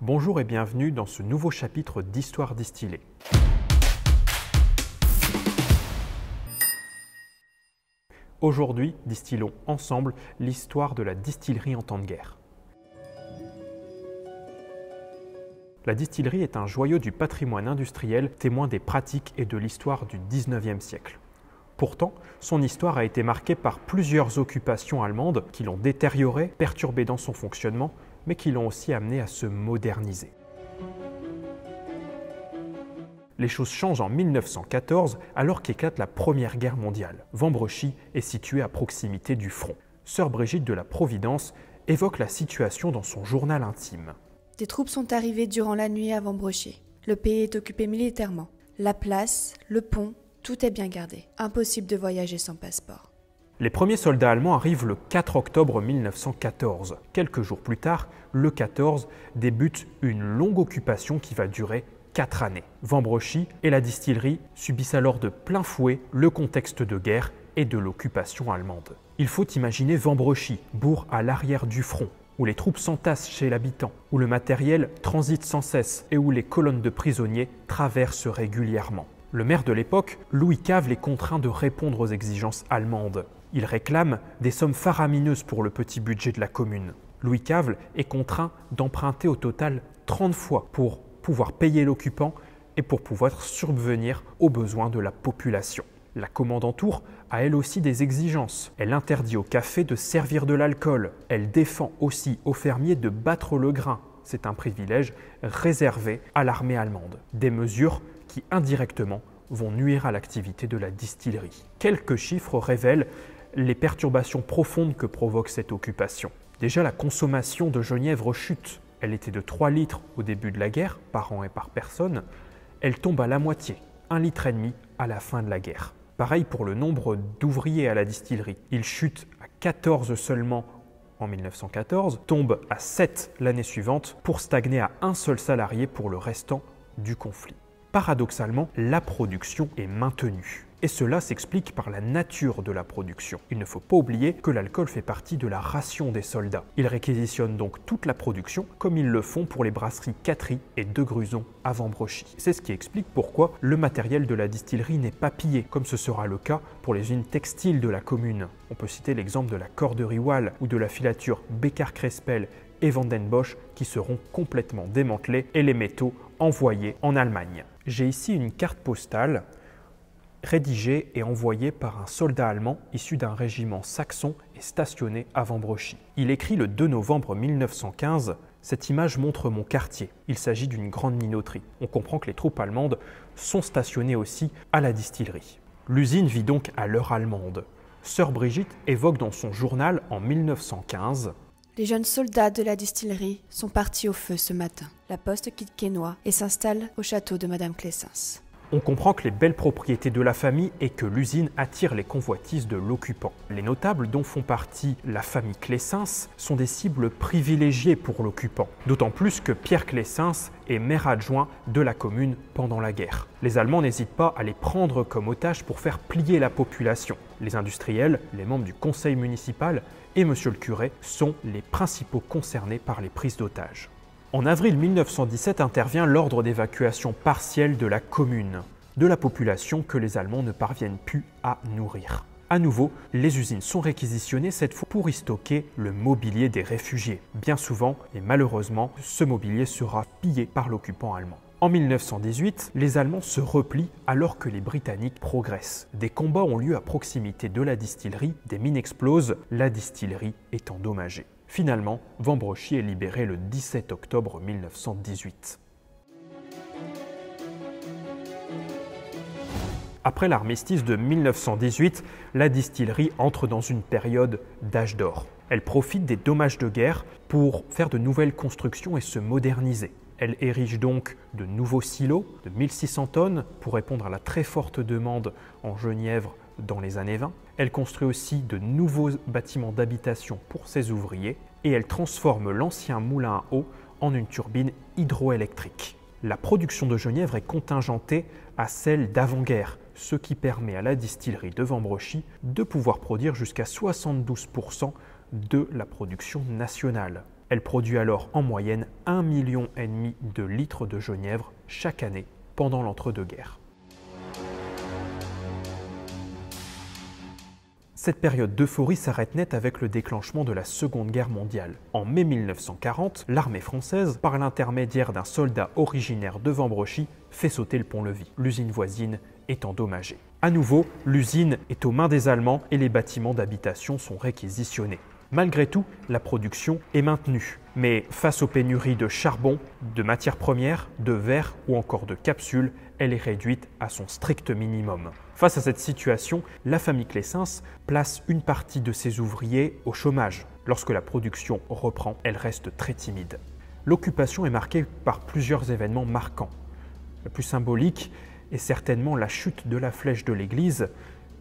Bonjour et bienvenue dans ce nouveau chapitre d'Histoire distillée. Aujourd'hui, distillons ensemble l'histoire de la distillerie en temps de guerre. La distillerie est un joyau du patrimoine industriel, témoin des pratiques et de l'histoire du XIXe siècle. Pourtant, son histoire a été marquée par plusieurs occupations allemandes qui l'ont détériorée, perturbée dans son fonctionnement, mais qui l'ont aussi amené à se moderniser. Les choses changent en 1914 alors qu'éclate la Première Guerre mondiale. Vambrechy est situé à proximité du front. Sœur Brigitte de la Providence évoque la situation dans son journal intime. Des troupes sont arrivées durant la nuit à Vambrechy. Le pays est occupé militairement. La place, le pont, tout est bien gardé. Impossible de voyager sans passeport. Les premiers soldats allemands arrivent le 4 octobre 1914. Quelques jours plus tard, le 14, débute une longue occupation qui va durer 4 années. Vambrechy et la distillerie subissent alors de plein fouet le contexte de guerre et de l'occupation allemande. Il faut imaginer Vambrechy, bourg à l'arrière du front, où les troupes s'entassent chez l'habitant, où le matériel transite sans cesse et où les colonnes de prisonniers traversent régulièrement. Le maire de l'époque, Louis Cavel, est contraint de répondre aux exigences allemandes. Il réclame des sommes faramineuses pour le petit budget de la commune. Louis Cavel est contraint d'emprunter au total 30 fois pour pouvoir payer l'occupant et pour pouvoir subvenir aux besoins de la population. La commandanture a elle aussi des exigences. Elle interdit aux cafés de servir de l'alcool. Elle défend aussi aux fermiers de battre le grain. C'est un privilège réservé à l'armée allemande. Des mesures qui indirectement vont nuire à l'activité de la distillerie. Quelques chiffres révèlent les perturbations profondes que provoque cette occupation. Déjà, la consommation de genièvre chute. Elle était de 3 litres au début de la guerre, par an et par personne. Elle tombe à la moitié, 1,5 litre à la fin de la guerre. Pareil pour le nombre d'ouvriers à la distillerie. Il chute à 14 seulement en 1914, tombe à 7 l'année suivante, pour stagner à 1 seul salarié pour le restant du conflit. Paradoxalement, la production est maintenue. Et cela s'explique par la nature de la production. Il ne faut pas oublier que l'alcool fait partie de la ration des soldats. Ils réquisitionnent donc toute la production, comme ils le font pour les brasseries Catry et De Gruson à Vambrechy. C'est ce qui explique pourquoi le matériel de la distillerie n'est pas pillé, comme ce sera le cas pour les usines textiles de la commune. On peut citer l'exemple de la corderie Wall ou de la filature Becker-Crespel et Vandenbosch qui seront complètement démantelés et les métaux envoyés en Allemagne. J'ai ici une carte postale rédigé et envoyé par un soldat allemand issu d'un régiment saxon et stationné à Vambrechy. Il écrit le 2 novembre 1915 « Cette image montre mon quartier. Il s'agit d'une grande minoterie. On comprend que les troupes allemandes sont stationnées aussi à la distillerie. » L'usine vit donc à l'heure allemande. Sœur Brigitte évoque dans son journal en 1915 « Les jeunes soldats de la distillerie sont partis au feu ce matin. La poste quitte Quesnoy et s'installe au château de Madame Clessens. » On comprend que les belles propriétés de la famille et que l'usine attire les convoitises de l'occupant. Les notables dont font partie la famille Clessens sont des cibles privilégiées pour l'occupant, d'autant plus que Pierre Clessens est maire adjoint de la commune pendant la guerre. Les Allemands n'hésitent pas à les prendre comme otages pour faire plier la population. Les industriels, les membres du conseil municipal et monsieur le curé sont les principaux concernés par les prises d'otages. En avril 1917 intervient l'ordre d'évacuation partielle de la commune, de la population que les Allemands ne parviennent plus à nourrir. À nouveau, les usines sont réquisitionnées cette fois pour y stocker le mobilier des réfugiés. Bien souvent, et malheureusement, ce mobilier sera pillé par l'occupant allemand. En 1918, les Allemands se replient alors que les Britanniques progressent. Des combats ont lieu à proximité de la distillerie, des mines explosent, la distillerie est endommagée. Finalement, Vambrechy est libéré le 17 octobre 1918. Après l'armistice de 1918, la distillerie entre dans une période d'âge d'or. Elle profite des dommages de guerre pour faire de nouvelles constructions et se moderniser. Elle érige donc de nouveaux silos de 1600 tonnes pour répondre à la très forte demande en genièvre dans les années 20. Elle construit aussi de nouveaux bâtiments d'habitation pour ses ouvriers et elle transforme l'ancien moulin à eau en une turbine hydroélectrique. La production de genièvre est contingentée à celle d'avant-guerre, ce qui permet à la distillerie de Vambrechy de pouvoir produire jusqu'à 72% de la production nationale. Elle produit alors en moyenne 1,5 million de litres de genièvre chaque année pendant l'entre-deux-guerres. Cette période d'euphorie s'arrête net avec le déclenchement de la Seconde Guerre mondiale. En mai 1940, l'armée française, par l'intermédiaire d'un soldat originaire de Vambrochy, fait sauter le pont-levis. L'usine voisine est endommagée. À nouveau, l'usine est aux mains des Allemands et les bâtiments d'habitation sont réquisitionnés. Malgré tout, la production est maintenue. Mais face aux pénuries de charbon, de matières premières, de verre ou encore de capsules, elle est réduite à son strict minimum. Face à cette situation, la famille Clessens place une partie de ses ouvriers au chômage. Lorsque la production reprend, elle reste très timide. L'occupation est marquée par plusieurs événements marquants. Le plus symbolique est certainement la chute de la flèche de l'église,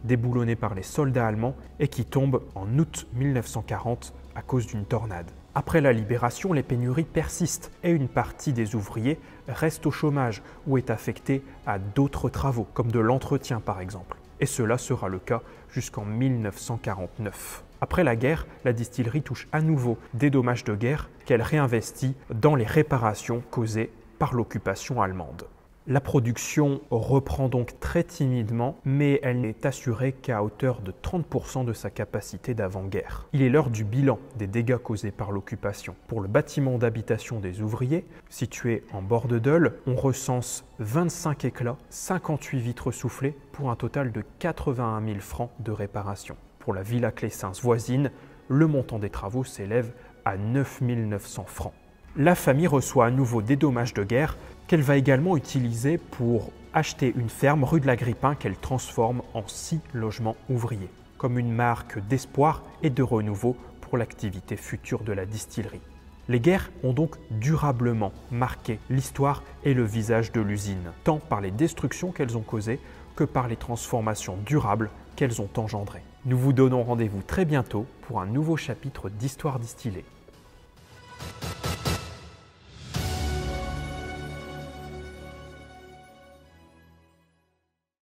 déboulonnée par les soldats allemands et qui tombe en août 1940 à cause d'une tornade. Après la libération, les pénuries persistent et une partie des ouvriers reste au chômage ou est affectée à d'autres travaux, comme de l'entretien par exemple. Et cela sera le cas jusqu'en 1949. Après la guerre, la distillerie touche à nouveau des dommages de guerre qu'elle réinvestit dans les réparations causées par l'occupation allemande. La production reprend donc très timidement, mais elle n'est assurée qu'à hauteur de 30% de sa capacité d'avant-guerre. Il est l'heure du bilan des dégâts causés par l'occupation. Pour le bâtiment d'habitation des ouvriers, situé en bord de Dole, on recense 25 éclats, 58 vitres soufflées pour un total de 81 000 francs de réparation. Pour la Villa Clessens voisine, le montant des travaux s'élève à 9 900 francs. La famille reçoit à nouveau des dommages de guerre qu'elle va également utiliser pour acheter une ferme rue de l'Agrippin qu'elle transforme en 6 logements ouvriers, comme une marque d'espoir et de renouveau pour l'activité future de la distillerie. Les guerres ont donc durablement marqué l'histoire et le visage de l'usine, tant par les destructions qu'elles ont causées que par les transformations durables qu'elles ont engendrées. Nous vous donnons rendez-vous très bientôt pour un nouveau chapitre d'Histoire distillée.